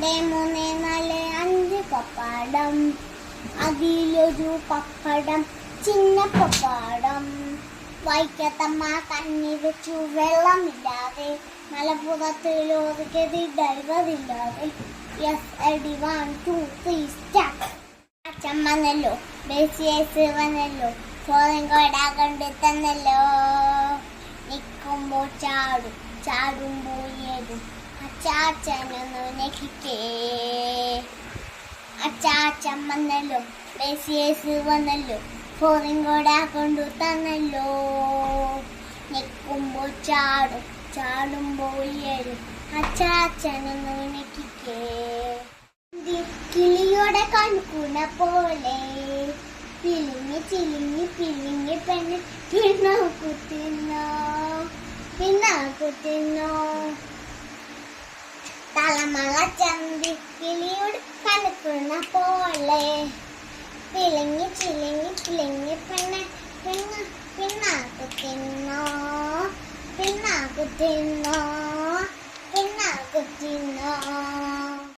5 പപ്പടം, അതിലൊരു പപ്പടം ചിന്ന പപ്പടം. വൈക്കത്തമ്മ കണ്ണി വെച്ചു വെള്ളമില്ലാതെ, മലപ്പുറത്തിലൊതുക്കിയത് ഡ്രൈവറില്ലാതെ. യെസ് എടി 1 2 3 സ്റ്റാർട്ട്. അച്ഛൻ വന്നല്ലോ, ബേസിയേഴ്സ് വന്നല്ലോ, ഫോറിൻ കോട കൊണ്ട് തന്നല്ലോ. നിൽക്കുമ്പോ ചാടും, ചാടുമ്പോ ഏതും, അച്ചാച്ചനൊന്നു നെക്കിക്കേ. അച്ചാച്ചൻ വന്നല്ലോ, ബേസിയേഴ്സ് വന്നല്ലോ, ഫോറിൻ കോട കൊണ്ടു തന്നല്ലോ. നിൽക്കുമ്പോ ചാടും, ചാടുമ്പോ ഏതും, അച്ചാച്ചനൊന്നു നെക്കിക്കേ. കിളിയുടെ കൺകുണ പോലെ പിലിങ്ങി ചിലിങ്ങി പിലിങ്ങി പെണ്ണ് പിന്നാക്കുത്തിന്നോ, പിന്നാക്കുത്തിന്നോ. തലമള ചന്തി കിളിയുടെ കൺകുണ പോലെ പിലിങ്ങി ചിലിങ്ങി പിലിങ്ങി പെണ്ണ് പിന്നാക്കുത്തിന്നോ, പിന്നാക്കുത്തിന്നോ, പിന്നാക്കുത്തിന്നോ.